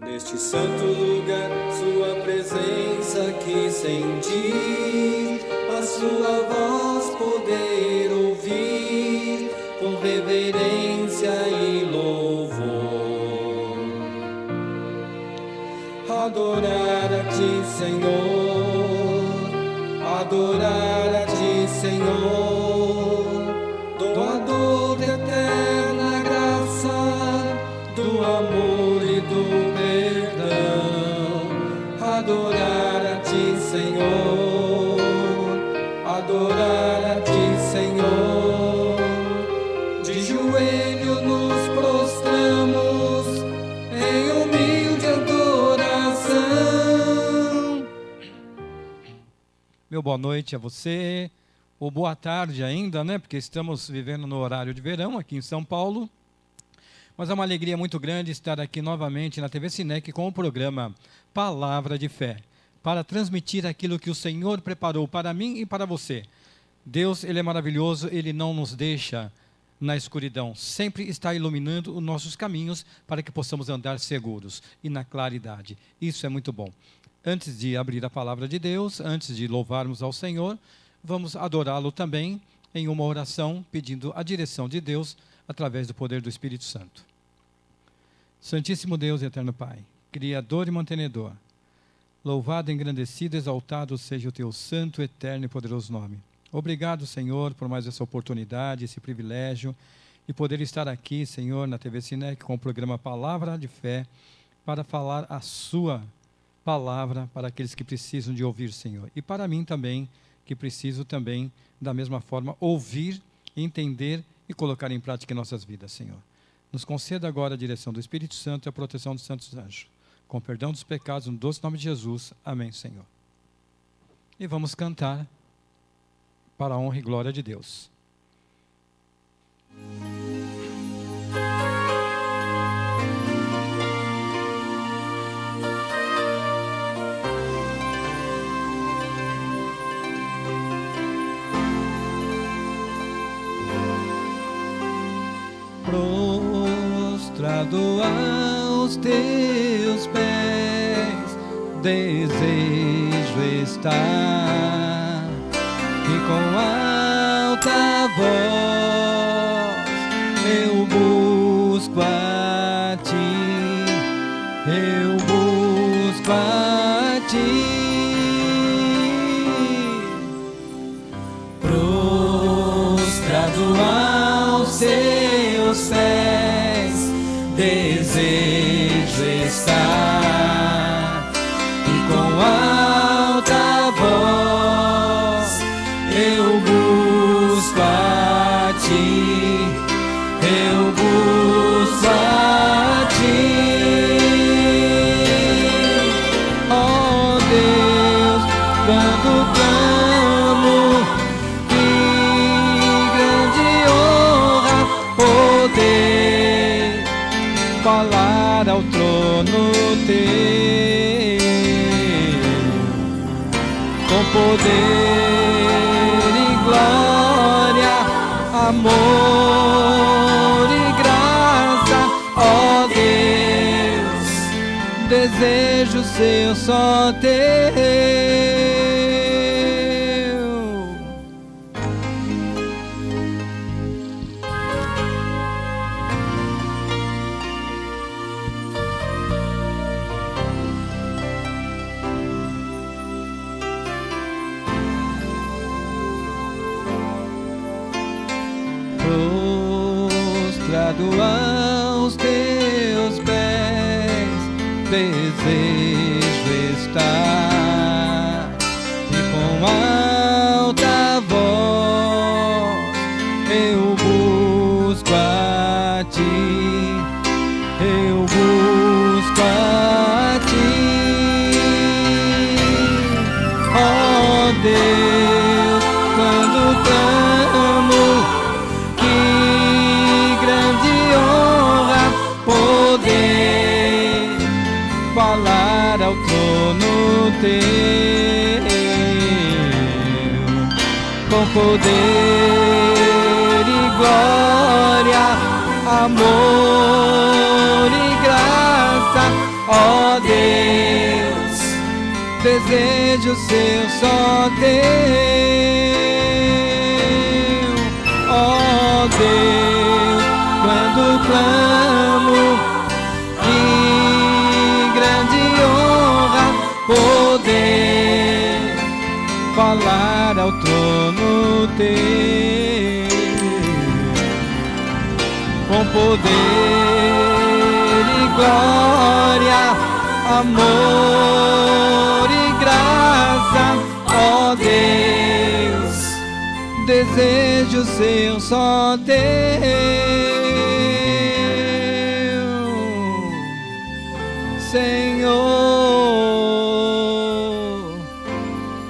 Neste santo lugar, sua presença quis sentir, a sua voz poder ouvir, com reverência e louvor. Adorar a ti, Senhor, adorar a ti, Senhor, doador da eterna graça, do amor e do perdão. Adorar a ti, Senhor, adorar a ti, Senhor. De joelho nos prostramos em humilde adoração. Meu boa noite a você, ou boa tarde ainda, né? Porque estamos vivendo no horário de verão aqui em São Paulo. Mas é uma alegria muito grande estar aqui novamente na TV Sinec com o programa Palavra de Fé, para transmitir aquilo que o Senhor preparou para mim e para você. Deus, Ele é maravilhoso, Ele não nos deixa na escuridão, sempre está iluminando os nossos caminhos para que possamos andar seguros e na claridade. Isso é muito bom. Antes de abrir a palavra de Deus, antes de louvarmos ao Senhor, vamos adorá-lo também em uma oração, pedindo a direção de Deus através do poder do Espírito Santo. Santíssimo Deus e eterno Pai, Criador e mantenedor, louvado, engrandecido, exaltado seja o teu santo, eterno e poderoso nome. Obrigado, Senhor, por mais essa oportunidade, esse privilégio de poder estar aqui, Senhor, na TV Sinec com o programa Palavra de Fé, para falar a sua palavra para aqueles que precisam de ouvir, Senhor. E para mim também, que preciso também, da mesma forma, ouvir, entender e colocar em prática em nossas vidas, Senhor. Nos conceda agora a direção do Espírito Santo e a proteção dos santos anjos. Com perdão dos pecados, no doce nome de Jesus. Amém, Senhor. E vamos cantar para a honra e glória de Deus. Prostrado aos teus pés, desejo estar, e com alta voz eu busco a ti, eu busco a ti. Prostrado aos teus pés, desejo estar, e com alta voz eu busco a ti, eu busco a ti. Oh Deus, quando clamo, que grande honra poder falar ao trono teu, com poder e glória, amor e graça. Ó Deus, desejo ser só teu. Prostrado aos teus pés, desejo estar, e com alta voz eu busco a ti, eu busco a ti. Oh Deus, quando clamo, que grande honra poder falar ao trono teu, com poder e glória, amor e graça. Ó ó Deus, desejo ser só teu, ó Deus, quando clamo, que grande honra poder falar ao trono teu, com poder e glória, amor e graça, ó Deus, desejo ser só teu, Senhor,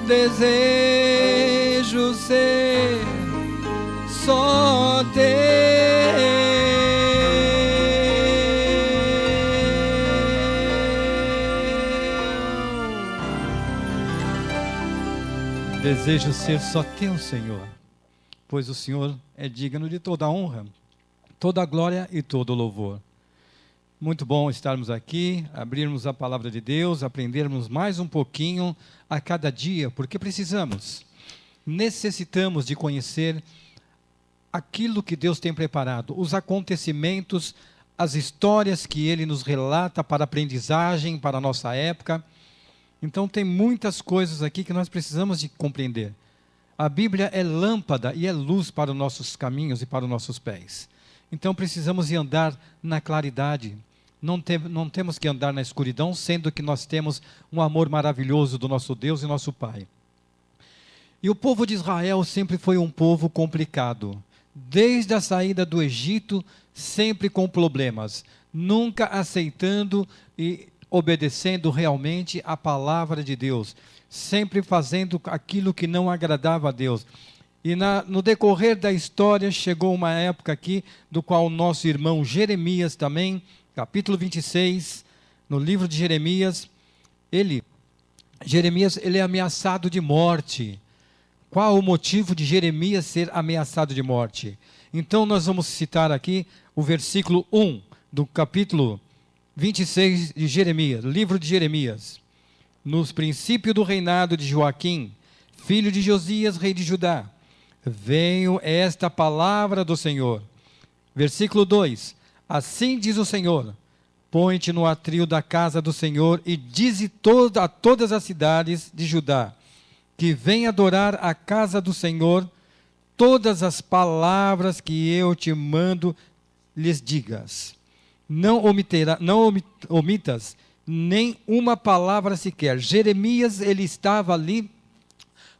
desejo ser só teu. Desejo ser só teu, Senhor, pois o Senhor é digno de toda a honra, toda a glória e todo o louvor. Muito bom estarmos aqui, abrirmos a palavra de Deus, aprendermos mais um pouquinho a cada dia, porque necessitamos de conhecer aquilo que Deus tem preparado, os acontecimentos, as histórias que Ele nos relata para aprendizagem, para a nossa época. Então tem muitas coisas aqui que nós precisamos de compreender. A Bíblia é lâmpada e é luz para os nossos caminhos e para os nossos pés. Então precisamos de andar na claridade. Não temos que andar na escuridão, sendo que nós temos um amor maravilhoso do nosso Deus e nosso Pai. E o povo de Israel sempre foi um povo complicado. Desde a saída do Egito, sempre com problemas. Nunca aceitando e obedecendo realmente a palavra de Deus, sempre fazendo aquilo que não agradava a Deus. E no decorrer da história, chegou uma época aqui, do qual o nosso irmão Jeremias também, capítulo 26, no livro de Jeremias, Jeremias é ameaçado de morte. Qual o motivo de Jeremias ser ameaçado de morte? Então nós vamos citar aqui o versículo 1 do capítulo 26 de Jeremias, livro de Jeremias. Nos princípios do reinado de Joaquim, filho de Josias, rei de Judá, veio esta palavra do Senhor. Versículo 2: Assim diz o Senhor: põe-te no atril da casa do Senhor e dize a todas as cidades de Judá que vem adorar a casa do Senhor, todas as palavras que eu te mando lhes digas. Não omitas nem uma palavra sequer. Jeremias, ele estava ali,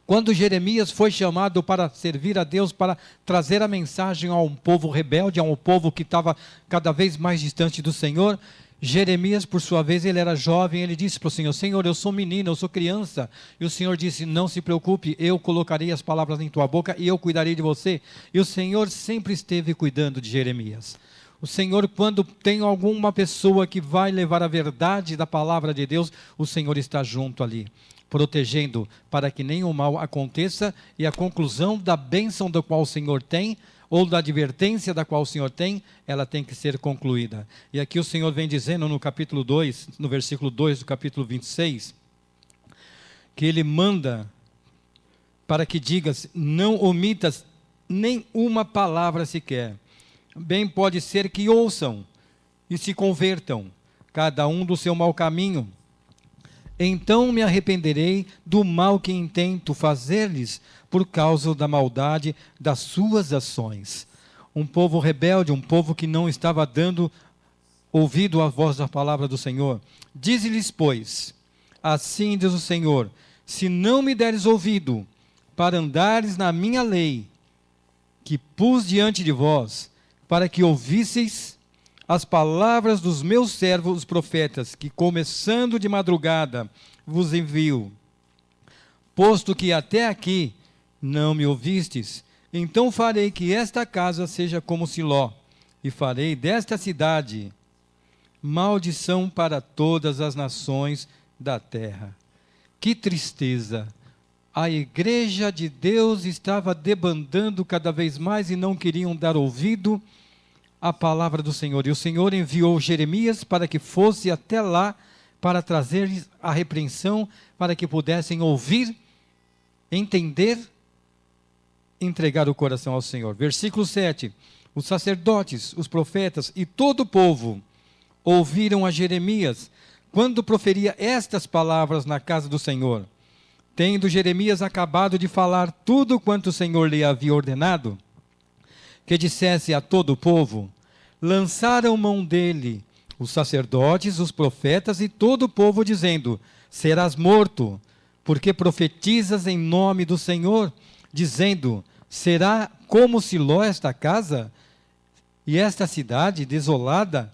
quando Jeremias foi chamado para servir a Deus, para trazer a mensagem a um povo rebelde, a um povo que estava cada vez mais distante do Senhor. Jeremias, por sua vez, ele era jovem, ele disse para o Senhor: Senhor, eu sou menino, eu sou criança. E o Senhor disse: não se preocupe, eu colocarei as palavras em tua boca e eu cuidarei de você. E o Senhor sempre esteve cuidando de Jeremias. O Senhor, quando tem alguma pessoa que vai levar a verdade da palavra de Deus, o Senhor está junto ali, protegendo para que nenhum mal aconteça, e a conclusão da bênção da qual o Senhor tem, ou da advertência da qual o Senhor tem, ela tem que ser concluída. E aqui o Senhor vem dizendo no capítulo 2, no versículo 2 do capítulo 26, que Ele manda para que digas: não omitas nem uma palavra sequer. Bem pode ser que ouçam e se convertam, cada um do seu mau caminho. Então me arrependerei do mal que intento fazer-lhes por causa da maldade das suas ações. Um povo rebelde, um povo que não estava dando ouvido à voz da palavra do Senhor. Dize-lhes, pois, assim diz o Senhor: se não me deres ouvido para andares na minha lei, que pus diante de vós, para que ouvisseis as palavras dos meus servos, os profetas, que começando de madrugada vos envio, posto que até aqui não me ouvistes, então farei que esta casa seja como Siló, e farei desta cidade maldição para todas as nações da terra. Que tristeza! A igreja de Deus estava debandando cada vez mais e não queriam dar ouvido à palavra do Senhor. E o Senhor enviou Jeremias para que fosse até lá, para trazer-lhes a repreensão, para que pudessem ouvir, entender, entregar o coração ao Senhor. Versículo 7. Os sacerdotes, os profetas e todo o povo ouviram a Jeremias, quando proferia estas palavras na casa do Senhor. Tendo Jeremias acabado de falar tudo quanto o Senhor lhe havia ordenado, que dissesse a todo o povo, lançaram mão dele os sacerdotes, os profetas e todo o povo, dizendo, serás morto, porque profetizas em nome do Senhor, dizendo, será como Siló esta casa, e esta cidade desolada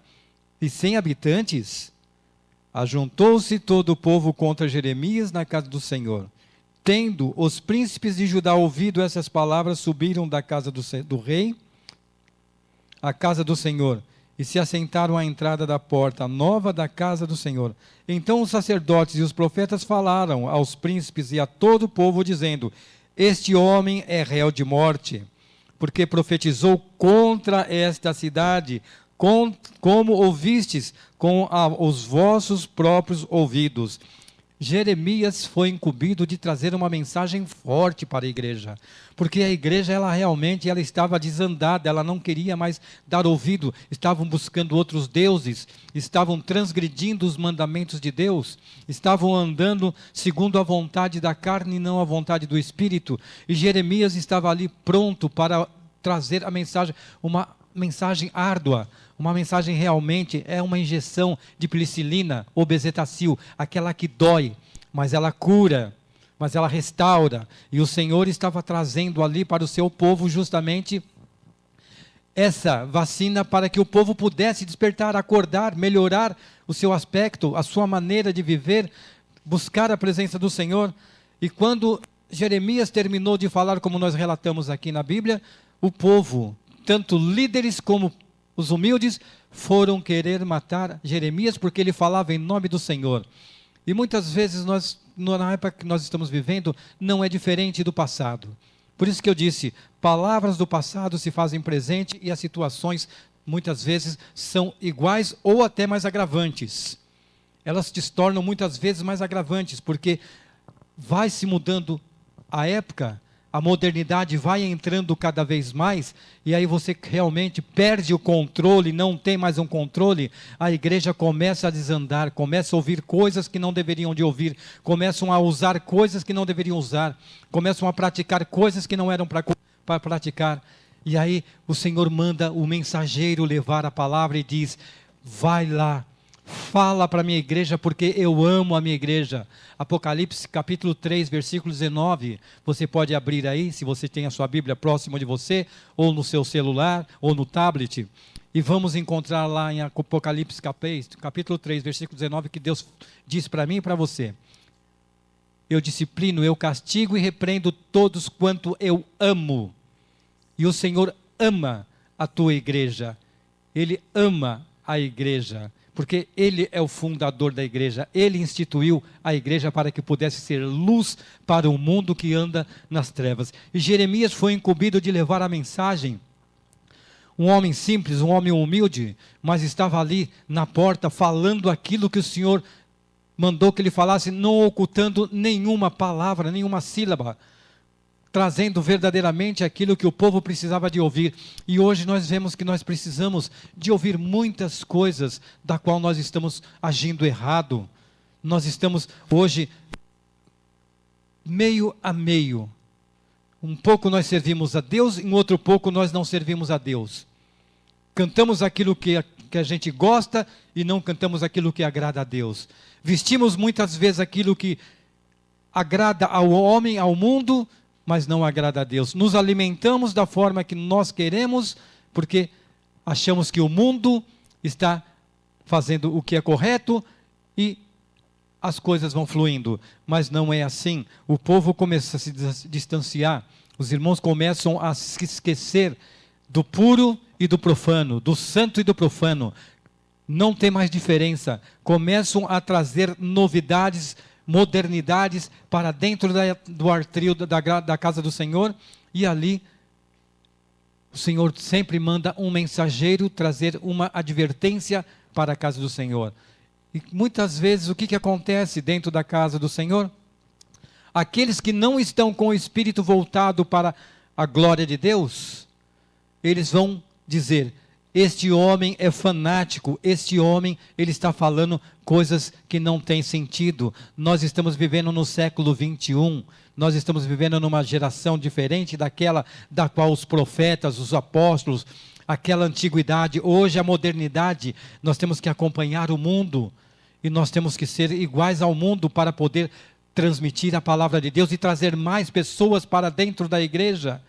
e sem habitantes? Ajuntou-se todo o povo contra Jeremias na casa do Senhor. Tendo os príncipes de Judá ouvido essas palavras, subiram da casa do rei, à casa do Senhor, e se assentaram à entrada da porta nova da casa do Senhor. Então os sacerdotes e os profetas falaram aos príncipes e a todo o povo, dizendo, este homem é réu de morte, porque profetizou contra esta cidade, como ouvistes com os vossos próprios ouvidos. Jeremias foi incumbido de trazer uma mensagem forte para a igreja, porque a igreja ela estava desandada, ela não queria mais dar ouvido, estavam buscando outros deuses, estavam transgredindo os mandamentos de Deus, estavam andando segundo a vontade da carne e não a vontade do Espírito, e Jeremias estava ali pronto para trazer a mensagem, uma mensagem árdua, uma mensagem realmente é uma injeção de penicilina ou bezetacil, aquela que dói, mas ela cura, mas ela restaura. E o Senhor estava trazendo ali para o seu povo justamente essa vacina para que o povo pudesse despertar, acordar, melhorar o seu aspecto, a sua maneira de viver, buscar a presença do Senhor. E quando Jeremias terminou de falar, como nós relatamos aqui na Bíblia, o povo, tanto líderes como os humildes, foram querer matar Jeremias porque ele falava em nome do Senhor. E muitas vezes na época que nós estamos vivendo, não é diferente do passado. Por isso que eu disse, palavras do passado se fazem presente e as situações muitas vezes são iguais ou até mais agravantes. Elas se tornam muitas vezes mais agravantes, porque vai se mudando a época, a modernidade vai entrando cada vez mais, e aí você realmente perde o controle, não tem mais um controle, a igreja começa a desandar, começa a ouvir coisas que não deveriam de ouvir, começam a usar coisas que não deveriam usar, começam a praticar coisas que não eram para praticar, e aí o Senhor manda o mensageiro levar a palavra e diz, vai lá, fala para a minha igreja, porque eu amo a minha igreja. Apocalipse capítulo 3, versículo 19, você pode abrir aí, se você tem a sua Bíblia próxima de você, ou no seu celular, ou no tablet, e vamos encontrar lá em Apocalipse capítulo 3, versículo 19, que Deus diz para mim e para você, eu disciplino, eu castigo e repreendo todos quanto eu amo, e o Senhor ama a tua igreja, Ele ama a igreja, porque Ele é o fundador da igreja, Ele instituiu a igreja para que pudesse ser luz para o mundo que anda nas trevas. E Jeremias foi incumbido de levar a mensagem, um homem simples, um homem humilde, mas estava ali na porta falando aquilo que o Senhor mandou que ele falasse, não ocultando nenhuma palavra, nenhuma sílaba, trazendo verdadeiramente aquilo que o povo precisava de ouvir. E hoje nós vemos que nós precisamos de ouvir muitas coisas da qual nós estamos agindo errado. Nós estamos hoje meio a meio. Um pouco nós servimos a Deus, em outro pouco nós não servimos a Deus. Cantamos aquilo que a gente gosta e não cantamos aquilo que agrada a Deus. Vestimos muitas vezes aquilo que agrada ao homem, ao mundo, mas não agrada a Deus. Nos alimentamos da forma que nós queremos, porque achamos que o mundo está fazendo o que é correto e as coisas vão fluindo. Mas não é assim. O povo começa a se distanciar. Os irmãos começam a se esquecer do puro e do profano, do santo e do profano. Não tem mais diferença. Começam a trazer novidades, modernidades para dentro do átrio da casa do Senhor, e ali o Senhor sempre manda um mensageiro trazer uma advertência para a casa do Senhor. E muitas vezes o que acontece dentro da casa do Senhor? Aqueles que não estão com o espírito voltado para a glória de Deus, eles vão dizer: este homem é fanático, este homem, ele está falando coisas que não têm sentido. Nós estamos vivendo no século 21, nós estamos vivendo numa geração diferente daquela da qual os profetas, os apóstolos, aquela antiguidade. Hoje a modernidade, nós temos que acompanhar o mundo, e nós temos que ser iguais ao mundo para poder transmitir a palavra de Deus e trazer mais pessoas para dentro da igreja.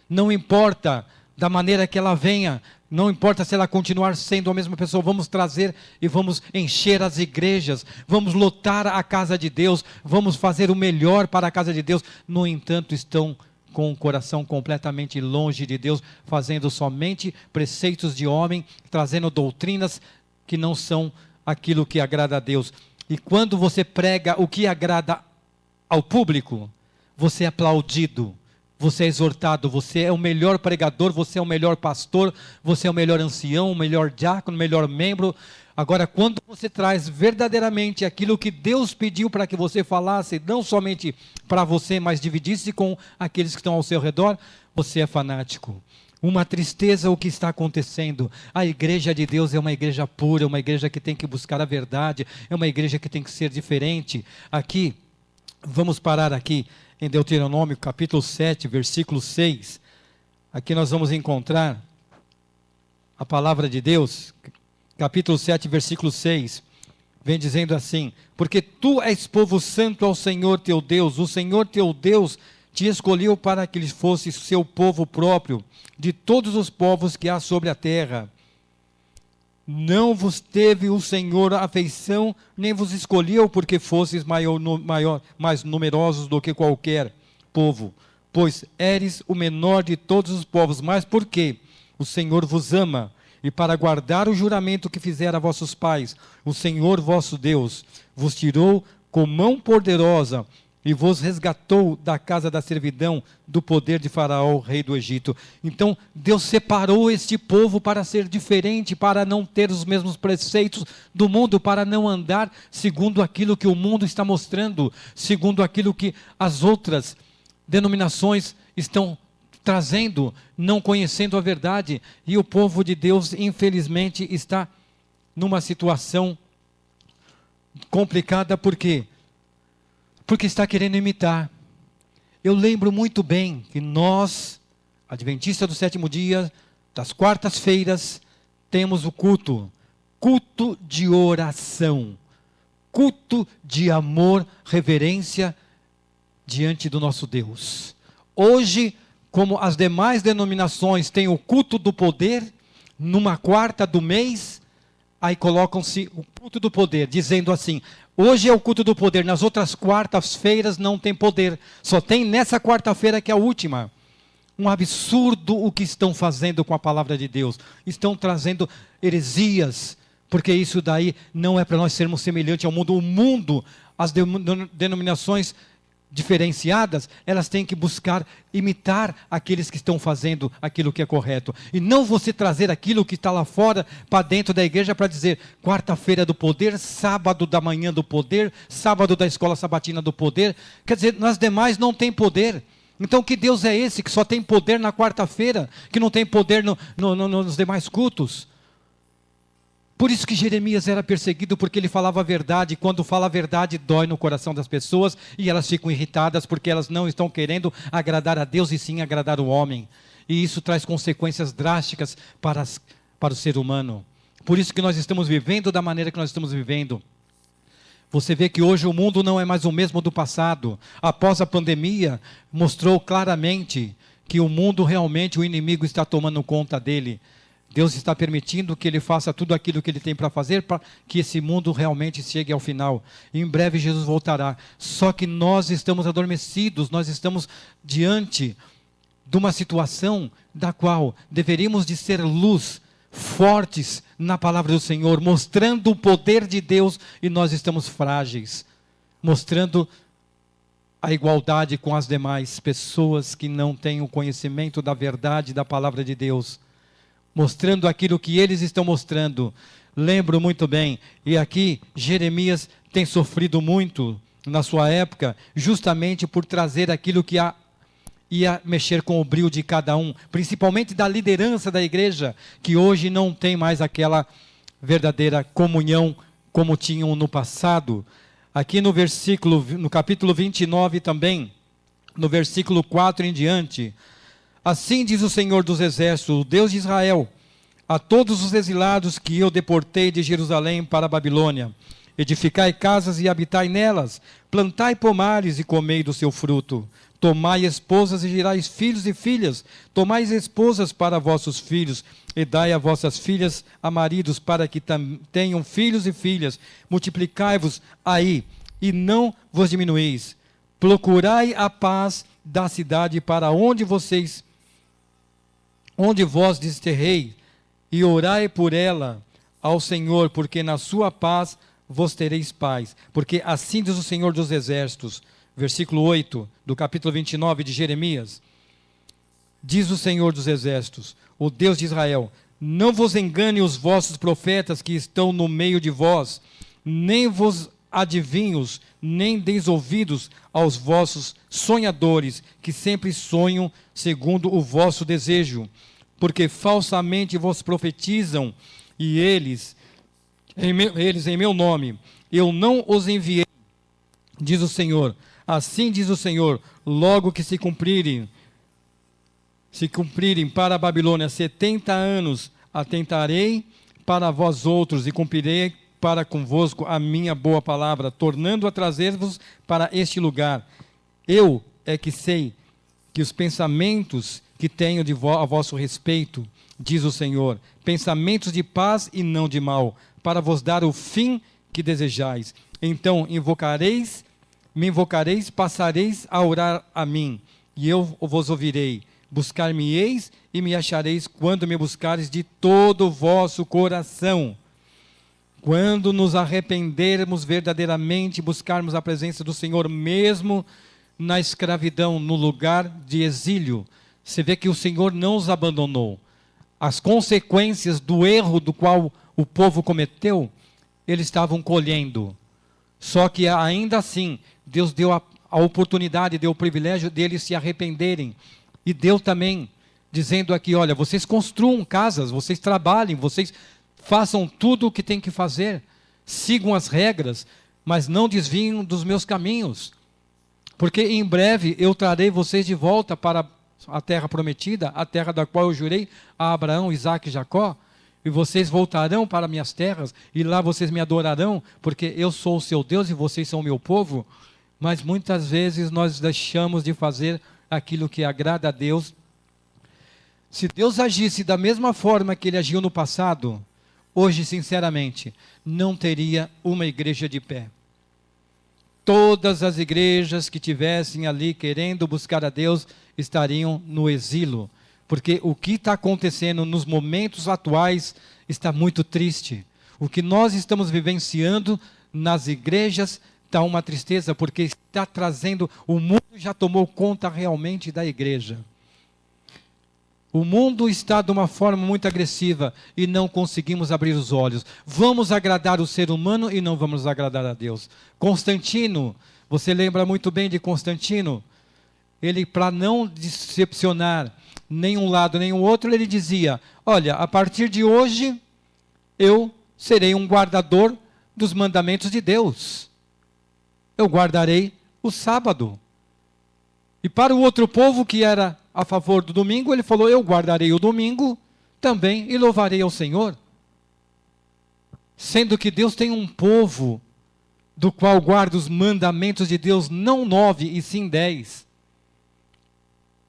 Não importa da maneira que ela venha, não importa se ela continuar sendo a mesma pessoa, vamos trazer e vamos encher as igrejas, vamos lotar a casa de Deus, vamos fazer o melhor para a casa de Deus. No entanto, estão com o coração completamente longe de Deus, fazendo somente preceitos de homem, trazendo doutrinas que não são aquilo que agrada a Deus. E quando você prega o que agrada ao público, você é aplaudido, você é exortado, você é o melhor pregador, você é o melhor pastor, você é o melhor ancião, o melhor diácono, o melhor membro. Agora, quando você traz verdadeiramente aquilo que Deus pediu para que você falasse, não somente para você, mas dividisse com aqueles que estão ao seu redor, você é fanático. Uma tristeza o que está acontecendo. A igreja de Deus é uma igreja pura, uma igreja que tem que buscar a verdade, é uma igreja que tem que ser diferente. Aqui, vamos parar aqui em Deuteronômio capítulo 7, versículo 6. Aqui nós vamos encontrar a palavra de Deus, capítulo 7, versículo 6. Vem dizendo assim: porque tu és povo santo ao Senhor teu Deus, o Senhor teu Deus te escolheu para que lhes fosse seu povo próprio, de todos os povos que há sobre a terra. Não vos teve o Senhor afeição, nem vos escolheu porque fosseis mais numerosos do que qualquer povo, pois eres o menor de todos os povos. Mas por quê? O Senhor vos ama, e para guardar o juramento que fizera a vossos pais, o Senhor vosso Deus vos tirou com mão poderosa e vos resgatou da casa da servidão, do poder de Faraó, rei do Egito. Então, Deus separou este povo para ser diferente, para não ter os mesmos preceitos do mundo, para não andar segundo aquilo que o mundo está mostrando, segundo aquilo que as outras denominações estão trazendo, não conhecendo a verdade. E o povo de Deus, infelizmente, está numa situação complicada. Por quê? Porque está querendo imitar. Eu lembro muito bem que nós, adventistas do sétimo dia, das quartas-feiras, temos o culto de oração, culto de amor, reverência diante do nosso Deus. Hoje, como as demais denominações têm o culto do poder, numa quarta do mês, aí colocam-se o culto do poder, dizendo assim: hoje é o culto do poder, nas outras quartas-feiras não tem poder, só tem nessa quarta-feira que é a última. Um absurdo o que estão fazendo com a palavra de Deus. Estão trazendo heresias, porque isso daí não é para nós sermos semelhantes ao mundo. O mundo, as denominações diferenciadas, elas têm que buscar imitar aqueles que estão fazendo aquilo que é correto, e não você trazer aquilo que está lá fora para dentro da igreja para dizer quarta-feira do poder, sábado da manhã do poder, sábado da escola sabatina do poder. Quer dizer, nas demais não tem poder. Então que Deus é esse que só tem poder na quarta-feira, que não tem poder nos demais cultos? Por isso que Jeremias era perseguido, porque ele falava a verdade. Quando fala a verdade, dói no coração das pessoas, e elas ficam irritadas, porque elas não estão querendo agradar a Deus, e sim agradar o homem. E isso traz consequências drásticas para o ser humano. Por isso que nós estamos vivendo da maneira que nós estamos vivendo. Você vê que hoje o mundo não é mais o mesmo do passado. Após a pandemia, mostrou claramente que o mundo realmente, o inimigo está tomando conta dele. Deus está permitindo que ele faça tudo aquilo que ele tem para fazer, para que esse mundo realmente chegue ao final. E em breve Jesus voltará. Só que nós estamos adormecidos, nós estamos diante de uma situação da qual deveríamos de ser luz, fortes na palavra do Senhor, mostrando o poder de Deus, e nós estamos frágeis, mostrando a igualdade com as demais pessoas que não têm o conhecimento da verdade da palavra de Deus, mostrando aquilo que eles estão mostrando. lembro muito bem. E aqui Jeremias tem sofrido muito na sua época, justamente por trazer aquilo que ia mexer com o brio de cada um, principalmente da liderança da igreja, que hoje não tem mais aquela verdadeira comunhão como tinham no passado. Aqui no capítulo 29 também, no versículo 4 em diante, assim diz o Senhor dos Exércitos, o Deus de Israel, a todos os exilados que eu deportei de Jerusalém para a Babilônia: edificai casas e habitai nelas, plantai pomares e comei do seu fruto. Tomai esposas e gerais filhos e filhas, tomai esposas para vossos filhos, e dai a vossas filhas a maridos, para que tenham filhos e filhas. Multiplicai-vos aí, e não vos diminuís. Procurai a paz da cidade para onde vós desterrei, e orai por ela ao Senhor, porque na sua paz vos tereis paz. Porque assim diz o Senhor dos Exércitos, versículo 8 do capítulo 29 de Jeremias, diz o Senhor dos Exércitos, o Deus de Israel: não vos engane os vossos profetas que estão no meio de vós, nem vos adivinhos, nem deis ouvidos aos vossos sonhadores, que sempre sonham segundo o vosso desejo, porque falsamente vos profetizam, e eles em meu nome, eu não os enviei, diz o Senhor. Assim diz o Senhor: logo que se cumprirem para a Babilônia 70 anos, atentarei para vós outros e cumprirei para convosco a minha boa palavra, tornando a trazer-vos para este lugar. Eu é que sei que os pensamentos que tenho a vosso respeito, diz o Senhor, pensamentos de paz e não de mal, para vos dar o fim que desejais. Então me invocareis, passareis a orar a mim, e eu vos ouvirei. Buscar-me-eis e me achareis quando me buscareis de todo o vosso coração. Quando nos arrependermos verdadeiramente, buscarmos a presença do Senhor, mesmo na escravidão, no lugar de exílio, você vê que o Senhor não os abandonou. As consequências do erro do qual o povo cometeu, eles estavam colhendo. Só que ainda assim, Deus deu a oportunidade, deu o privilégio deles se arrependerem. E deu também, dizendo aqui: olha, vocês construam casas, vocês trabalhem, vocês façam tudo o que tem que fazer, sigam as regras, mas não desviem dos meus caminhos, porque em breve eu trarei vocês de volta para a terra prometida, a terra da qual eu jurei a Abraão, Isaque e Jacó, e vocês voltarão para minhas terras, e lá vocês me adorarão, porque eu sou o seu Deus e vocês são o meu povo. Mas muitas vezes nós deixamos de fazer aquilo que agrada a Deus. Se Deus agisse da mesma forma que Ele agiu no passado, hoje, sinceramente, não teria uma igreja de pé. Todas as igrejas que tivessem ali querendo buscar a Deus estariam no exílio, porque o que está acontecendo nos momentos atuais está muito triste. O que nós estamos vivenciando nas igrejas está uma tristeza, porque está trazendo, o mundo já tomou conta realmente da igreja. O mundo está de uma forma muito agressiva e não conseguimos abrir os olhos. Vamos agradar o ser humano e não vamos agradar a Deus. Constantino, você lembra muito bem de Constantino? Ele, para não decepcionar nem um lado nem o outro, ele dizia: olha, a partir de hoje eu serei um guardador dos mandamentos de Deus. Eu guardarei o sábado. E para o outro povo que era a favor do domingo, ele falou: eu guardarei o domingo também e louvarei ao Senhor. Sendo que Deus tem um povo do qual guarda os mandamentos de Deus, não 9 e sim 10.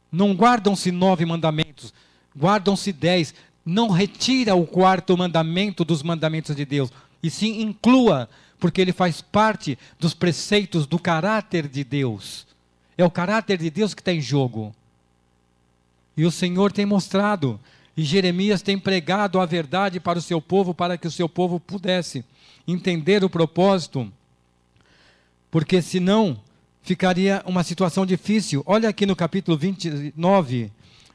Não guardam-se 9 mandamentos, guardam-se 10. Não retira o 4º mandamento dos mandamentos de Deus, e sim inclua, porque ele faz parte dos preceitos do caráter de Deus. É o caráter de Deus que está em jogo. E o Senhor tem mostrado, e Jeremias tem pregado a verdade para o seu povo, para que o seu povo pudesse entender o propósito, porque senão ficaria uma situação difícil. Olha aqui no capítulo 29,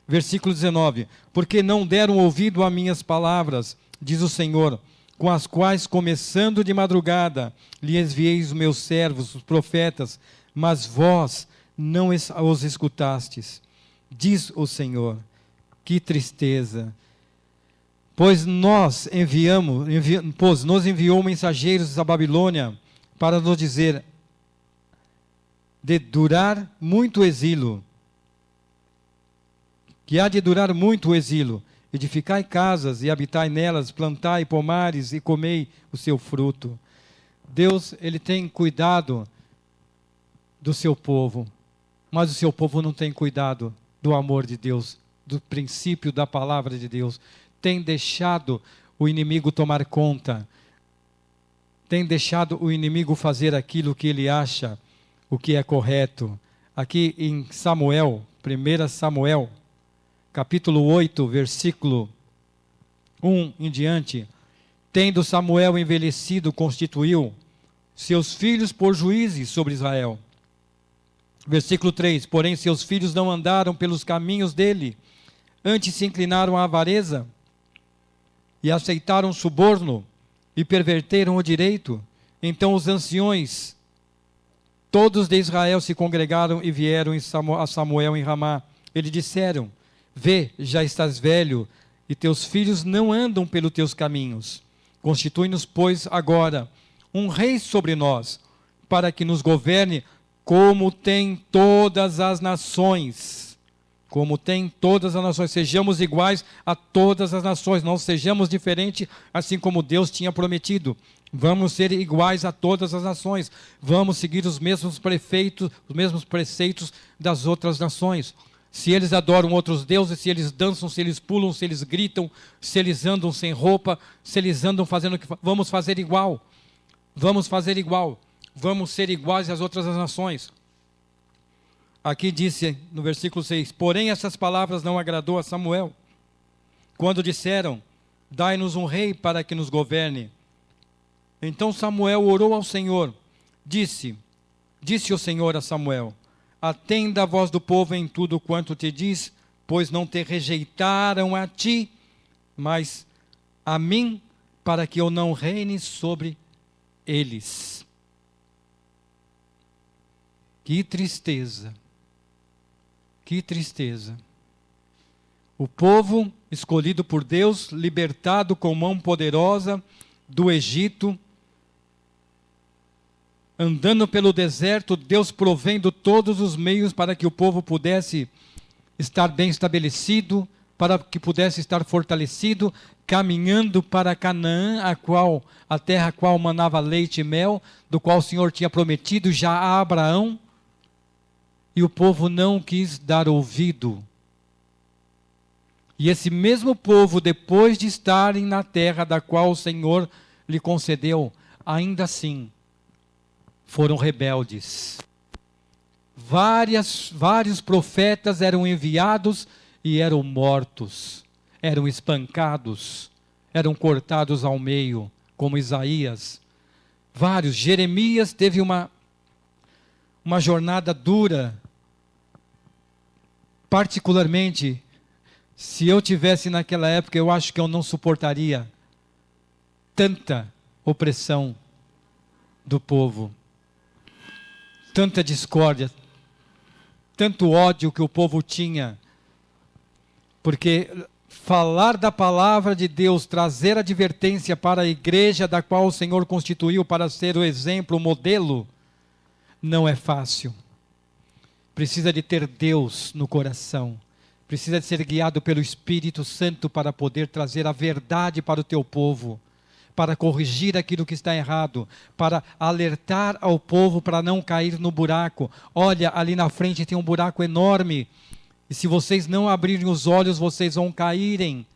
versículo 19. Porque não deram ouvido a minhas palavras, diz o Senhor, com as quais, começando de madrugada, lhe enviei os meus servos, os profetas, mas vós não os escutastes. Diz o Senhor, que tristeza! Pois nos enviou mensageiros à Babilônia para nos dizer, de durar muito o exílio, que há de durar muito o exílio. Edificai casas e habitai nelas, plantai pomares e comei o seu fruto. Deus, Ele tem cuidado do seu povo, mas o seu povo não tem cuidado do amor de Deus, do princípio da palavra de Deus. Tem deixado o inimigo tomar conta, tem deixado o inimigo fazer aquilo que ele acha o que é correto. Aqui em Samuel, 1 Samuel, capítulo 8, versículo 1 em diante, tendo Samuel envelhecido, constituiu seus filhos por juízes sobre Israel. Versículo 3, porém seus filhos não andaram pelos caminhos dele, antes se inclinaram à avareza, e aceitaram suborno, e perverteram o direito. Então os anciões, todos de Israel, se congregaram e vieram a Samuel em Ramá. Eles disseram, vê, já estás velho, e teus filhos não andam pelos teus caminhos. Constitui-nos, pois, agora um rei sobre nós, para que nos governe como tem todas as nações. Como tem todas as nações. Sejamos iguais a todas as nações, não sejamos diferentes, assim como Deus tinha prometido. Vamos ser iguais a todas as nações. Vamos seguir os mesmos preceitos das outras nações. Se eles adoram outros deuses, se eles dançam, se eles pulam, se eles gritam, se eles andam sem roupa, se eles andam fazendo o que... Vamos fazer igual. Vamos fazer igual. Vamos ser iguais às outras nações. Aqui disse no versículo 6, porém essas palavras não agradou a Samuel, quando disseram, dai-nos um rei para que nos governe. Então Samuel orou ao Senhor, disse o Senhor a Samuel, atenda a voz do povo em tudo quanto te diz, pois não te rejeitaram a ti, mas a mim, para que eu não reine sobre eles. Que tristeza! Que tristeza! O povo escolhido por Deus, libertado com mão poderosa do Egito, andando pelo deserto, Deus provendo todos os meios para que o povo pudesse estar bem estabelecido, para que pudesse estar fortalecido, caminhando para Canaã, a terra a qual manava leite e mel, do qual o Senhor tinha prometido já a Abraão, e o povo não quis dar ouvido. E esse mesmo povo, depois de estarem na terra da qual o Senhor lhe concedeu, ainda assim, foram rebeldes. Vários profetas eram enviados e eram mortos, eram espancados, eram cortados ao meio, como Isaías. Jeremias teve uma jornada dura. Particularmente, se eu tivesse naquela época, eu acho que eu não suportaria tanta opressão do povo, tanta discórdia, tanto ódio que o povo tinha, porque falar da palavra de Deus, trazer advertência para a igreja da qual o Senhor constituiu para ser o exemplo, o modelo, não é fácil. Precisa de ter Deus no coração, precisa de ser guiado pelo Espírito Santo para poder trazer a verdade para o teu povo, para corrigir aquilo que está errado, para alertar ao povo para não cair no buraco. Olha, ali na frente tem um buraco enorme, e se vocês não abrirem os olhos, vocês vão caírem.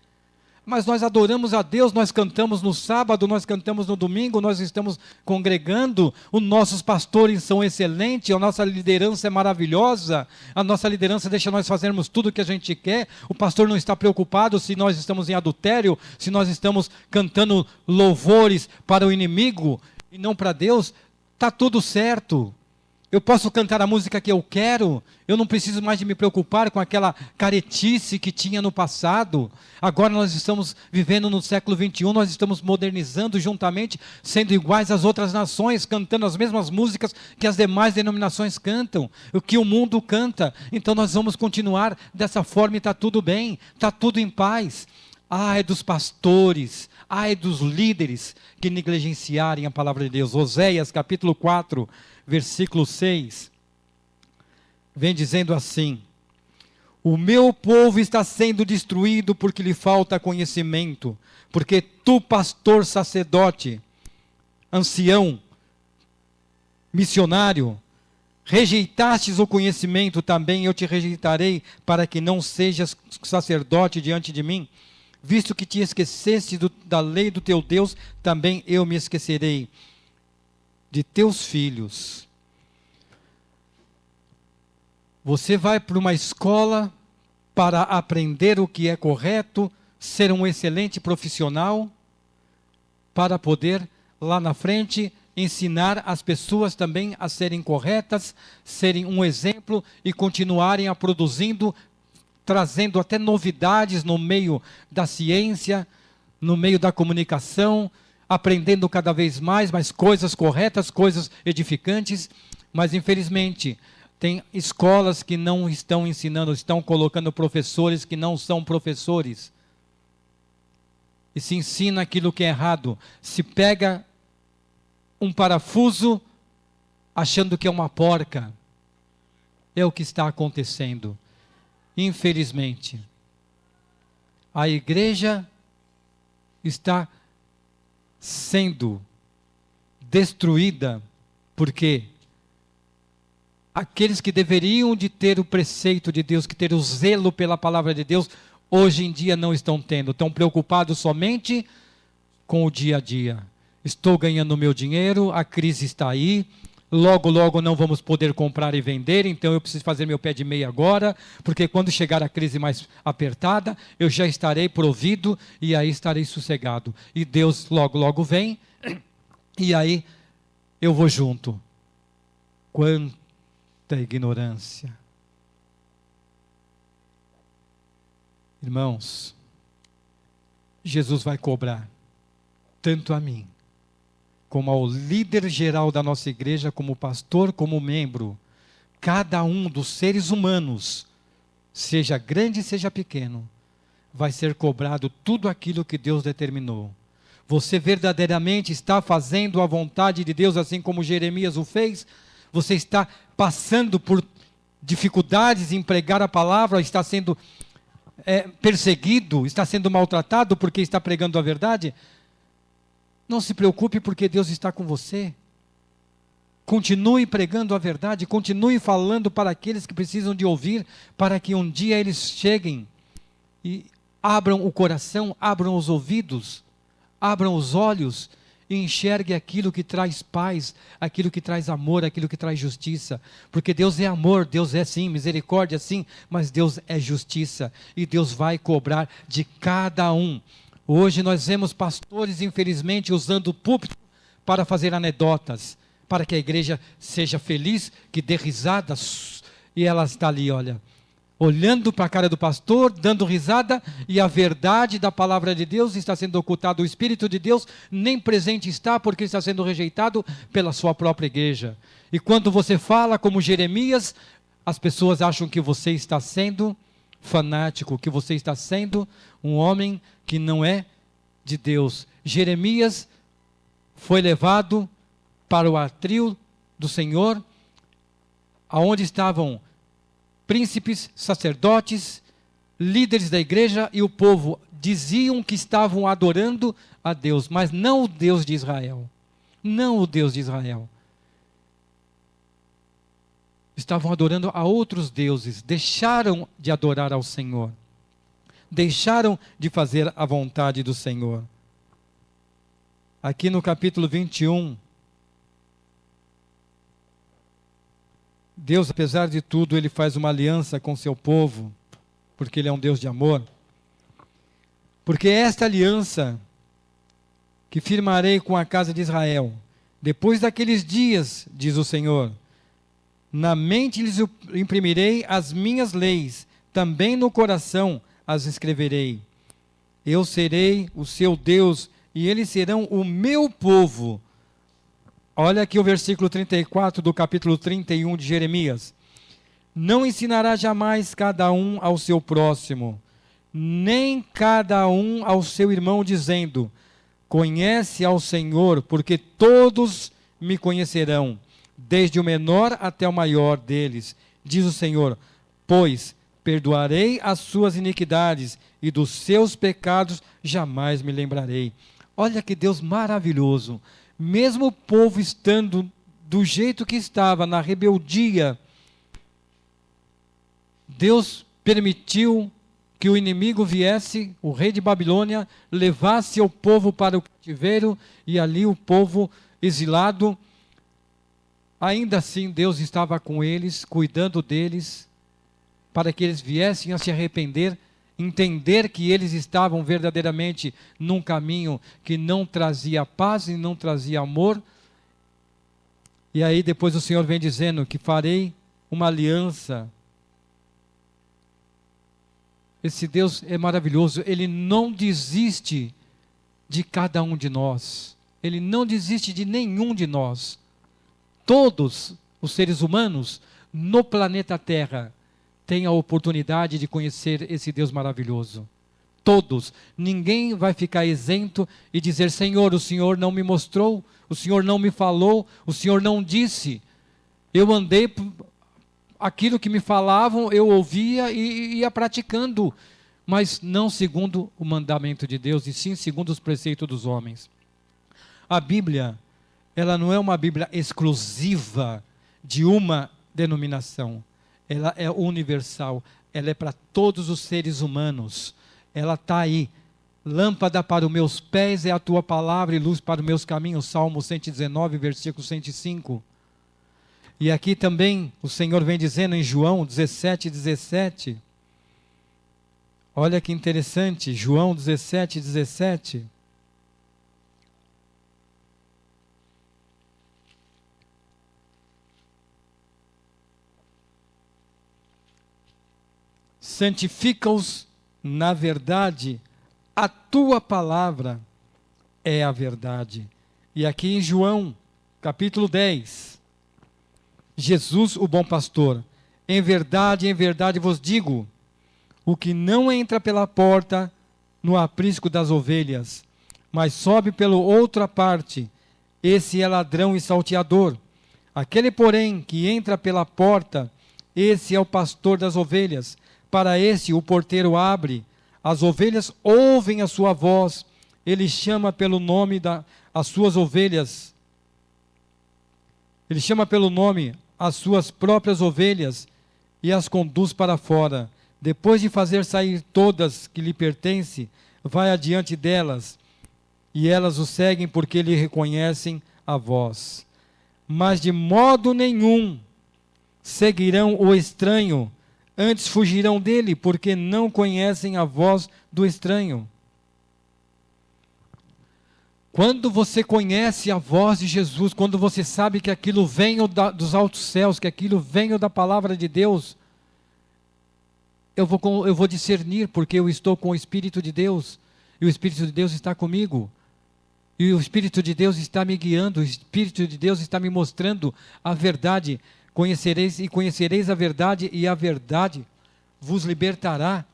Mas nós adoramos a Deus, nós cantamos no sábado, nós cantamos no domingo, nós estamos congregando, os nossos pastores são excelentes, a nossa liderança é maravilhosa, a nossa liderança deixa nós fazermos tudo o que a gente quer, o pastor não está preocupado se nós estamos em adultério, se nós estamos cantando louvores para o inimigo e não para Deus, está tudo certo. Eu posso cantar a música que eu quero, eu não preciso mais de me preocupar com aquela caretice que tinha no passado. Agora nós estamos vivendo no século XXI, nós estamos modernizando juntamente, sendo iguais às outras nações, cantando as mesmas músicas que as demais denominações cantam, o que o mundo canta. Então nós vamos continuar dessa forma e está tudo bem, está tudo em paz. Ai dos pastores, ai dos líderes que negligenciarem a palavra de Deus. Oséias capítulo 4, versículo 6, vem dizendo assim: o meu povo está sendo destruído porque lhe falta conhecimento, porque tu, pastor, sacerdote, ancião, missionário, rejeitastes o conhecimento, também eu te rejeitarei, para que não sejas sacerdote diante de mim. Visto que te esqueceste da lei do teu Deus, também eu me esquecerei de teus filhos. Você vai para uma escola para aprender o que é correto, ser um excelente profissional, para poder, lá na frente, ensinar as pessoas também a serem corretas, serem um exemplo e continuarem a produzindo, trazendo até novidades no meio da ciência, no meio da comunicação, aprendendo cada vez mais coisas corretas, coisas edificantes, mas infelizmente tem escolas que não estão ensinando, estão colocando professores que não são professores. E se ensina aquilo que é errado. Se pega um parafuso achando que é uma porca. É o que está acontecendo. Infelizmente. A igreja está sendo destruída porque aqueles que deveriam de ter o preceito de Deus, que ter o zelo pela palavra de Deus, hoje em dia não estão tendo, estão preocupados somente com o dia a dia. Estou ganhando meu dinheiro, a crise está aí, logo, logo não vamos poder comprar e vender, então eu preciso fazer meu pé de meia agora, porque quando chegar a crise mais apertada, eu já estarei provido e aí estarei sossegado. E Deus logo, logo vem, e aí eu vou junto. Quanta ignorância. Irmãos, Jesus vai cobrar, tanto a mim, como ao líder geral da nossa igreja, como pastor, como membro, cada um dos seres humanos, seja grande, seja pequeno, vai ser cobrado tudo aquilo que Deus determinou. Você verdadeiramente está fazendo a vontade de Deus, assim como Jeremias o fez? Você está passando por dificuldades em pregar a palavra, está sendo perseguido, está sendo maltratado porque está pregando a verdade? Não se preocupe, porque Deus está com você. Continue pregando a verdade, continue falando para aqueles que precisam de ouvir, para que um dia eles cheguem e abram o coração, abram os ouvidos, abram os olhos e enxergue aquilo que traz paz, aquilo que traz amor, aquilo que traz justiça. Porque Deus é amor, Deus é sim, misericórdia sim, mas Deus é justiça. E Deus vai cobrar de cada um. Hoje nós vemos pastores, infelizmente, usando o púlpito para fazer anedotas, para que a igreja seja feliz, que dê risadas. E ela está ali, olha, olhando para a cara do pastor, dando risada, e a verdade da palavra de Deus está sendo ocultada. O Espírito de Deus nem presente está, porque está sendo rejeitado pela sua própria igreja. E quando você fala como Jeremias, as pessoas acham que você está sendo fanático, que você está sendo um homem que não é de Deus. Jeremias foi levado para o atril do Senhor, aonde estavam príncipes, sacerdotes, líderes da igreja, e o povo diziam que estavam adorando a Deus, mas não o Deus de Israel. Não o Deus de Israel. Estavam adorando a outros deuses, deixaram de adorar ao Senhor. Deixaram de fazer a vontade do Senhor. Aqui no capítulo 21, Deus, apesar de tudo, Ele faz uma aliança com seu povo, porque Ele é um Deus de amor. Porque esta aliança que firmarei com a casa de Israel, depois daqueles dias, diz o Senhor, Na mente lhes imprimirei as minhas leis, também no coração as escreverei. Eu serei o seu Deus, e eles serão o meu povo. Olha aqui o versículo 34 do capítulo 31 de Jeremias. Não ensinará jamais cada um ao seu próximo, nem cada um ao seu irmão, dizendo: conhece ao Senhor, porque todos me conhecerão, desde o menor até o maior deles, diz o Senhor, pois perdoarei as suas iniquidades e dos seus pecados jamais me lembrarei. Olha que Deus maravilhoso. Mesmo o povo estando do jeito que estava, na rebeldia, Deus permitiu que o inimigo viesse, o rei de Babilônia, levasse o povo para o cativeiro, e ali o povo exilado. Ainda assim, Deus estava com eles, cuidando deles, para que eles viessem a se arrepender, entender que eles estavam verdadeiramente num caminho que não trazia paz e não trazia amor. E aí depois o Senhor vem dizendo que farei uma aliança. Esse Deus é maravilhoso, Ele não desiste de cada um de nós, Ele não desiste de nenhum de nós. Todos os seres humanos no planeta Terra têm a oportunidade de conhecer esse Deus maravilhoso. Todos, ninguém vai ficar isento e dizer: Senhor, o Senhor não me mostrou, o Senhor não me falou, o Senhor não disse. Eu andei, aquilo que me falavam, eu ouvia e ia praticando, mas não segundo o mandamento de Deus, e sim segundo os preceitos dos homens. A Bíblia, ela não é uma Bíblia exclusiva de uma denominação, ela é universal, ela é para todos os seres humanos, ela está aí. Lâmpada para os meus pés é a tua palavra e luz para os meus caminhos, Salmo 119, versículo 105. E aqui também o Senhor vem dizendo em João 17:17. Olha que interessante, João 17:17. Santifica-os na verdade, a tua palavra é a verdade. E aqui em João, capítulo 10, Jesus, o bom pastor: em verdade vos digo, o que não entra pela porta no aprisco das ovelhas, mas sobe pela outra parte, esse é ladrão e salteador. Aquele, porém, que entra pela porta, esse é o pastor das ovelhas. Para esse o porteiro abre, as ovelhas ouvem a sua voz, ele chama pelo nome as suas ovelhas, ele chama pelo nome as suas próprias ovelhas e as conduz para fora. Depois de fazer sair todas que lhe pertencem, vai adiante delas, e elas o seguem porque lhe reconhecem a voz. Mas de modo nenhum seguirão o estranho, antes fugirão dele, porque não conhecem a voz do estranho. Quando você conhece a voz de Jesus, quando você sabe que aquilo vem dos altos céus, que aquilo vem da palavra de Deus, eu vou discernir, porque eu estou com o Espírito de Deus, e o Espírito de Deus está comigo, e o Espírito de Deus está me guiando, o Espírito de Deus está me mostrando a verdade. Conhecereis a verdade, e a verdade vos libertará.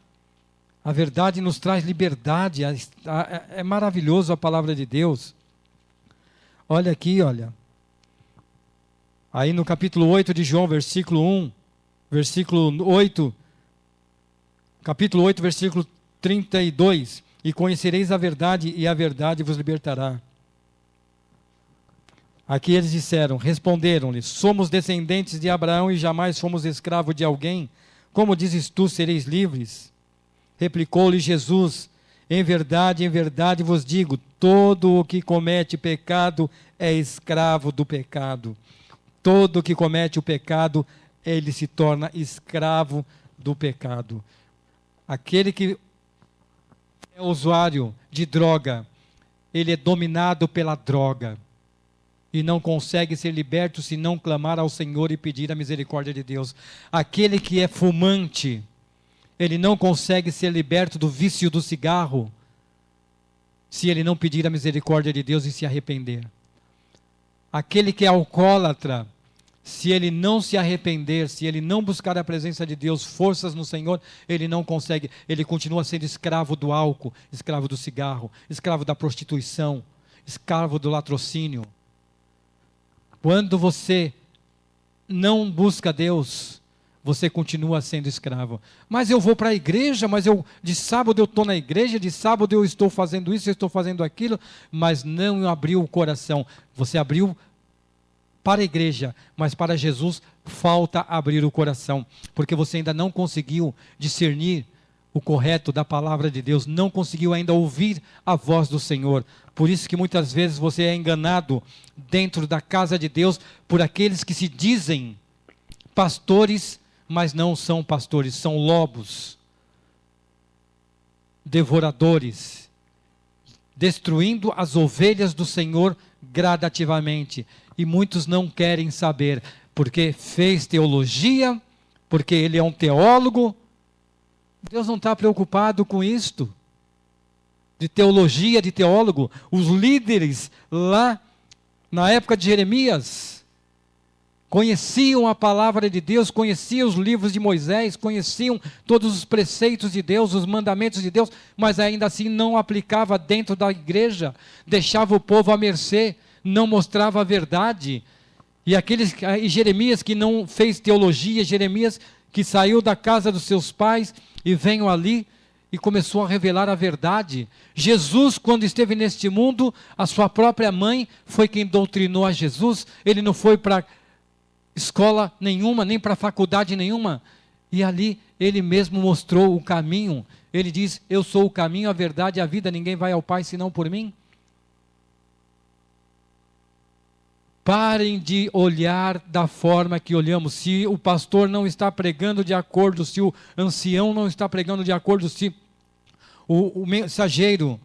A verdade nos traz liberdade. É maravilhoso a palavra de Deus. Olha aqui, olha. Aí no capítulo 8 de João, versículo 1, versículo 8, capítulo 8, versículo 32. E conhecereis a verdade, e a verdade vos libertará. Aqui eles disseram, responderam-lhe: somos descendentes de Abraão e jamais fomos escravos de alguém. Como dizes tu, sereis livres? Replicou-lhe Jesus: em verdade vos digo, todo o que comete pecado é escravo do pecado. Todo o que comete o pecado, ele se torna escravo do pecado. Aquele que é usuário de droga, ele é dominado pela droga. e não consegue ser liberto se não clamar ao Senhor e pedir a misericórdia de Deus. Aquele que é fumante, ele não consegue ser liberto do vício do cigarro se ele não pedir a misericórdia de Deus e se arrepender. Aquele que é alcoólatra, se ele não se arrepender, se ele não buscar a presença de Deus, forças no Senhor, ele não consegue, ele continua sendo escravo do álcool, escravo do cigarro, escravo da prostituição, escravo do latrocínio. Quando você não busca Deus, você continua sendo escravo. Mas eu vou para a igreja, de sábado eu estou na igreja, de sábado eu estou fazendo isso, eu estou fazendo aquilo, mas não abriu o coração. Você abriu para a igreja, mas para Jesus falta abrir o coração, porque você ainda não conseguiu discernir o correto da palavra de Deus, não conseguiu ainda ouvir a voz do Senhor. Por isso que muitas vezes você é enganado dentro da casa de Deus por aqueles que se dizem pastores, mas não são pastores, são lobos, devoradores, destruindo as ovelhas do Senhor gradativamente. E muitos não querem saber, porque fez teologia, porque ele é um teólogo. Deus não está preocupado com isto, de teologia, de teólogo. Os líderes lá, na época de Jeremias, conheciam a palavra de Deus, conheciam os livros de Moisés, conheciam todos os preceitos de Deus, os mandamentos de Deus, mas ainda assim não aplicava dentro da igreja, deixava o povo à mercê, não mostrava a verdade. E Jeremias que não fez teologia, Jeremias que saiu da casa dos seus pais e veio ali e começou a revelar a verdade. Jesus, quando esteve neste mundo, a sua própria mãe foi quem doutrinou a Jesus. Ele não foi para escola nenhuma, nem para faculdade nenhuma. E ali ele mesmo mostrou o caminho. Ele diz: eu sou o caminho, a verdade e a vida, ninguém vai ao Pai senão por mim. Parem de olhar da forma que olhamos. Se o pastor não está pregando de acordo, se o ancião não está pregando de acordo, se o mensageiro,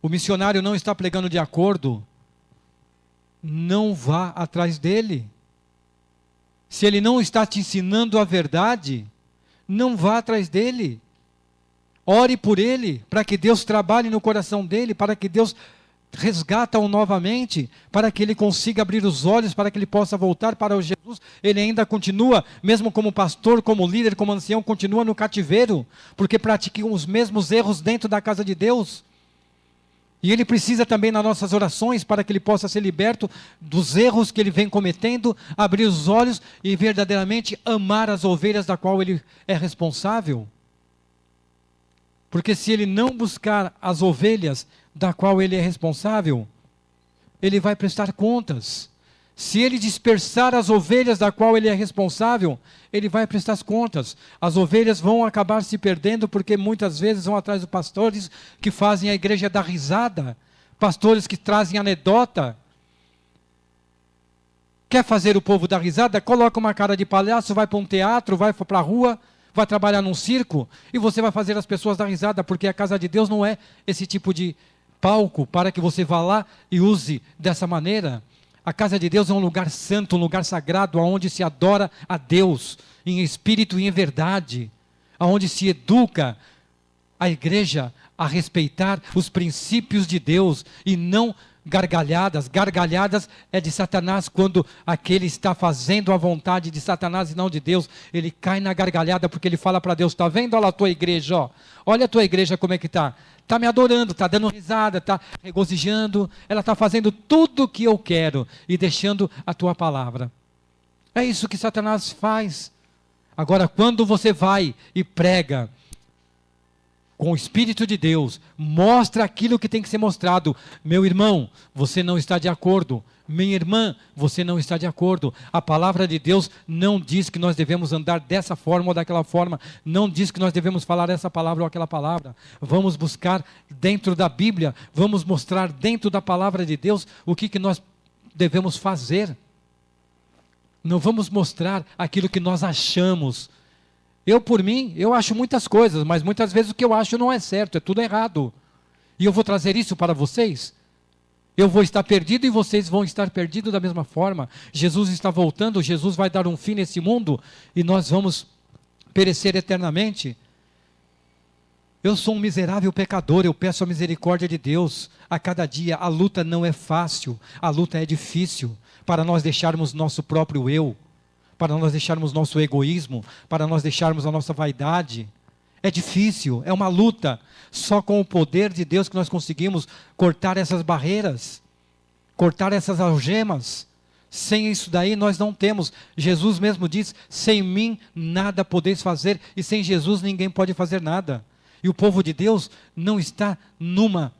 o missionário não está pregando de acordo, não vá atrás dele. Se ele não está te ensinando a verdade, não vá atrás dele. Ore por ele, para que Deus trabalhe no coração dele, para que Deus resgata-o novamente, para que ele consiga abrir os olhos, para que ele possa voltar para o Jesus. Ele ainda continua, mesmo como pastor, como líder, como ancião, continua no cativeiro, porque pratica os mesmos erros dentro da casa de Deus. E ele precisa também nas nossas orações, para que ele possa ser liberto dos erros que ele vem cometendo, abrir os olhos e verdadeiramente amar as ovelhas da qual ele é responsável. Porque se ele não buscar as ovelhas da qual ele é responsável, ele vai prestar contas. Se ele dispersar as ovelhas da qual ele é responsável, ele vai prestar contas. As ovelhas vão acabar se perdendo, porque muitas vezes vão atrás de pastores que fazem a igreja dar risada, pastores que trazem anedota. Quer fazer o povo dar risada? Coloca uma cara de palhaço, vai para um teatro, vai para a rua, vai trabalhar num circo, e você vai fazer as pessoas dar risada, porque a casa de Deus não é esse tipo de palco para que você vá lá e use dessa maneira. A casa de Deus é um lugar santo, um lugar sagrado, onde se adora a Deus em espírito e em verdade, onde se educa a igreja a respeitar os princípios de Deus e não gargalhadas. Gargalhadas é de Satanás, quando aquele está fazendo a vontade de Satanás e não de Deus. Ele cai na gargalhada porque ele fala para Deus: está vendo? Olha a tua igreja, ó. Olha a tua igreja como é que está. Está me adorando, está dando risada, está regozijando, ela está fazendo tudo o que eu quero e deixando a tua palavra. É isso que Satanás faz. Agora, quando você vai e prega com o Espírito de Deus, mostra aquilo que tem que ser mostrado. Meu irmão, você não está de acordo. Minha irmã, você não está de acordo. A palavra de Deus não diz que nós devemos andar dessa forma ou daquela forma. Não diz que nós devemos falar essa palavra ou aquela palavra. Vamos buscar dentro da Bíblia, vamos mostrar dentro da palavra de Deus o que nós devemos fazer. Não vamos mostrar aquilo que nós achamos. Eu, por mim, eu acho muitas coisas, mas muitas vezes o que eu acho não é certo, é tudo errado. E eu vou trazer isso para vocês? Eu vou estar perdido e vocês vão estar perdidos da mesma forma. Jesus está voltando, Jesus vai dar um fim nesse mundo e nós vamos perecer eternamente. Eu sou um miserável pecador, eu peço a misericórdia de Deus a cada dia. A luta não é fácil, a luta é difícil, para nós deixarmos nosso próprio eu, para nós deixarmos nosso egoísmo, para nós deixarmos a nossa vaidade. É difícil, é uma luta. Só com o poder de Deus que nós conseguimos cortar essas barreiras, cortar essas algemas. Sem isso daí nós não temos. Jesus mesmo diz, sem mim nada podeis fazer, e sem Jesus ninguém pode fazer nada. E o povo de Deus não está numa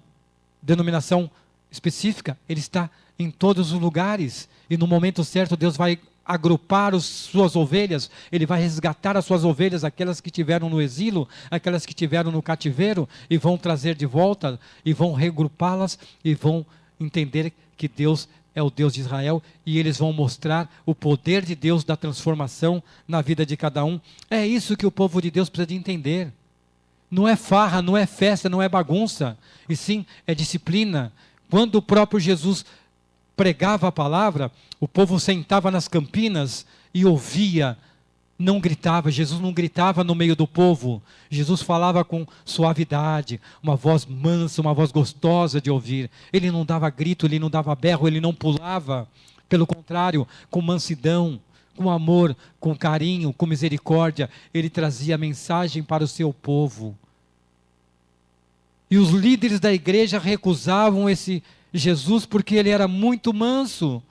denominação específica, ele está em todos os lugares. E no momento certo Deus vai agrupar as suas ovelhas, ele vai resgatar as suas ovelhas, aquelas que estiveram no exílio, aquelas que estiveram no cativeiro, e vão trazer de volta, e vão regrupá-las, e vão entender que Deus é o Deus de Israel, e eles vão mostrar o poder de Deus da transformação na vida de cada um. É isso que o povo de Deus precisa de entender. Não é farra, não é festa, não é bagunça, e sim é disciplina. Quando o próprio Jesus pregava a palavra, o povo sentava nas campinas e ouvia, não gritava. Jesus não gritava no meio do povo, Jesus falava com suavidade, uma voz mansa, uma voz gostosa de ouvir. Ele não dava grito, ele não dava berro, ele não pulava, pelo contrário, com mansidão, com amor, com carinho, com misericórdia, ele trazia a mensagem para o seu povo. E os líderes da igreja recusavam esse Jesus porque ele era muito manso.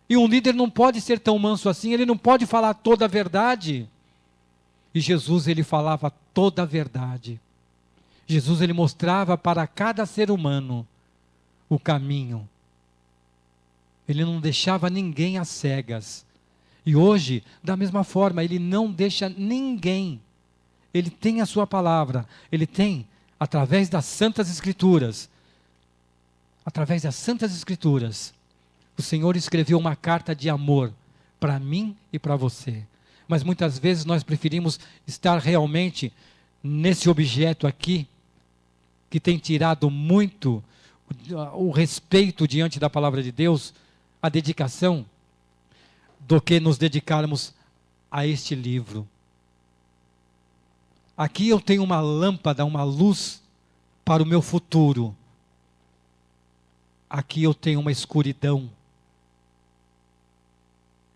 E um líder não pode ser tão manso assim, ele não pode falar toda a verdade. E Jesus, ele falava toda a verdade. Jesus, ele mostrava para cada ser humano o caminho. Ele não deixava ninguém às cegas. E hoje, da mesma forma, ele não deixa ninguém. Ele tem a sua palavra, ele tem, através das Santas Escrituras, o Senhor escreveu uma carta de amor para mim e para você. Mas muitas vezes nós preferimos estar realmente nesse objeto aqui, que tem tirado muito o respeito diante da palavra de Deus, a dedicação, do que nos dedicarmos a este livro. Aqui eu tenho uma lâmpada, uma luz para o meu futuro. Aqui eu tenho uma escuridão.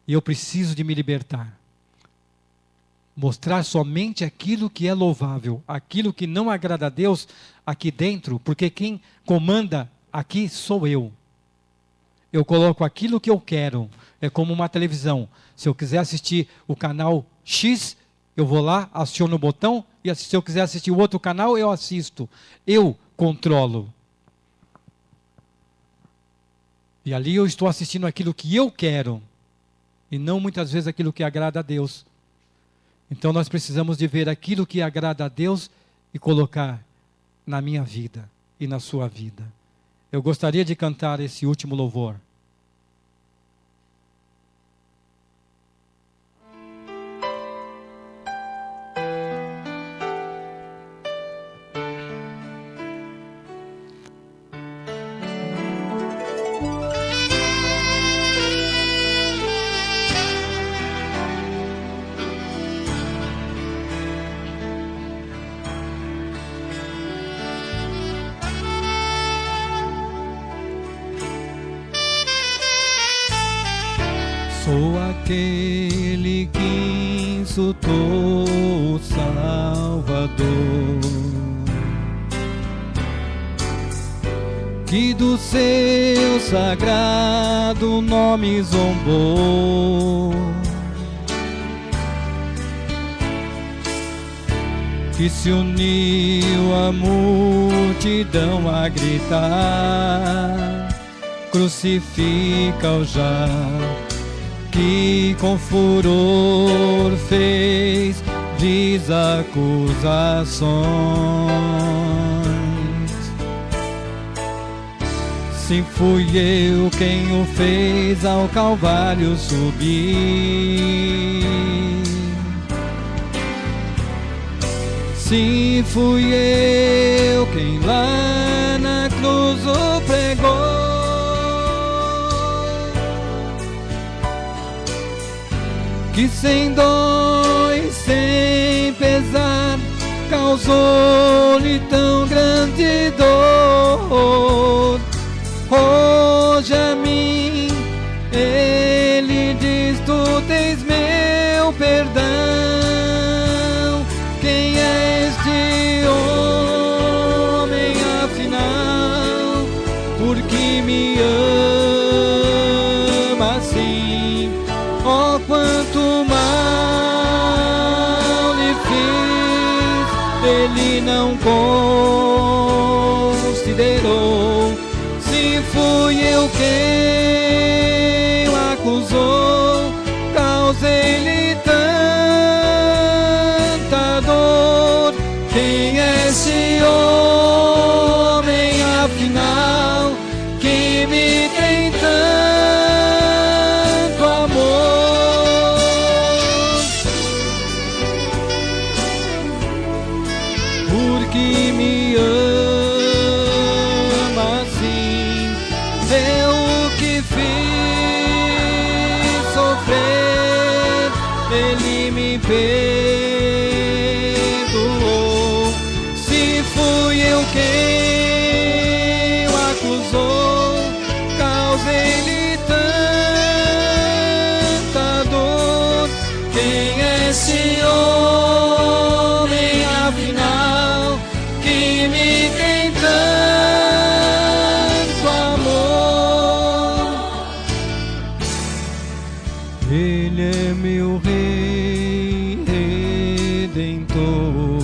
E eu preciso de me libertar. Mostrar somente aquilo que é louvável, aquilo que não agrada a Deus aqui dentro, porque quem comanda aqui sou eu. Eu coloco aquilo que eu quero. É como uma televisão. Se eu quiser assistir o canal X, eu vou lá, aciono o botão, e se eu quiser assistir o outro canal, eu assisto. Eu controlo. E ali eu estou assistindo aquilo que eu quero, e não muitas vezes aquilo que agrada a Deus. Então nós precisamos de ver aquilo que agrada a Deus e colocar na minha vida e na sua vida. Eu gostaria de cantar esse último louvor. Sou aquele que insultou o Salvador, que do seu sagrado nome zombou, que se uniu à multidão a gritar: crucifica-o já, que com furor fez vis acusações. Se fui eu quem o fez ao Calvário subir, se fui eu quem lá na cruz o pregou, que sem dó e sem pesar causou-lhe tão grande dor. Hoje a mim ele diz: tu tens meu perdão. Quem é este homem afinal? Porque me ama assim? Oh, quanto mal lhe fiz, ele não considerou. Se fui eu quem o acusou, causei-lhe tanta dor. Quem é esse homem afinal, que me tem tanto amor? Porque me ama assim, eu que fiz sofrer, ele me perdoou. Se fui eu quem o acusou, causei-lhe tanta dor. Quem é esse homem afinal, que me tem tanto amor? Ele é meu Rei Redentor.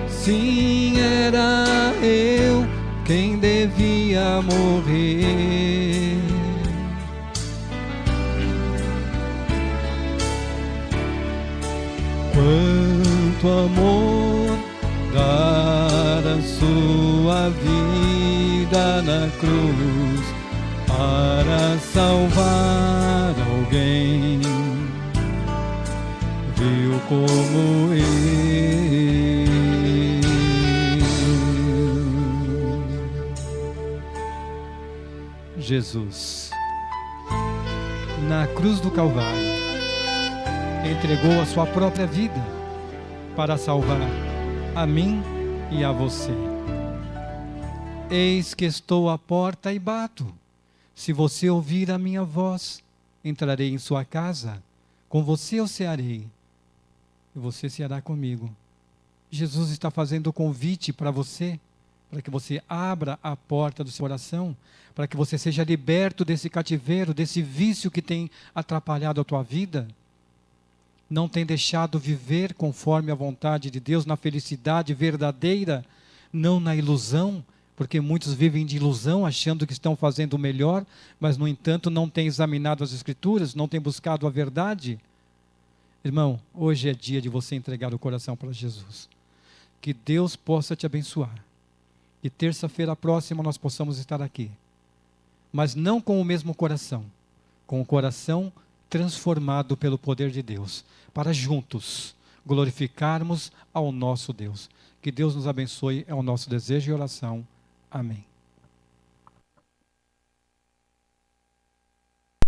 Sim, era eu quem devia morrer. Quanto amor dar a sua vida na cruz para salvar alguém. Viu como Jesus, na cruz do Calvário, entregou a sua própria vida para salvar a mim e a você. Eis que estou à porta e bato. Se você ouvir a minha voz, entrarei em sua casa, com você eu cearei, e você ceará comigo. Jesus está fazendo o convite para você, para que você abra a porta do seu coração, para que você seja liberto desse cativeiro, desse vício que tem atrapalhado a tua vida, não tem deixado viver conforme a vontade de Deus, na felicidade verdadeira, não na ilusão, porque muitos vivem de ilusão, achando que estão fazendo o melhor, mas no entanto não têm examinado as Escrituras, não têm buscado a verdade. Irmão, hoje é dia de você entregar o coração para Jesus. Que Deus possa te abençoar. E terça-feira próxima nós possamos estar aqui. Mas não com o mesmo coração, com o coração transformado pelo poder de Deus, para juntos glorificarmos ao nosso Deus. Que Deus nos abençoe, é o nosso desejo e oração. Amém.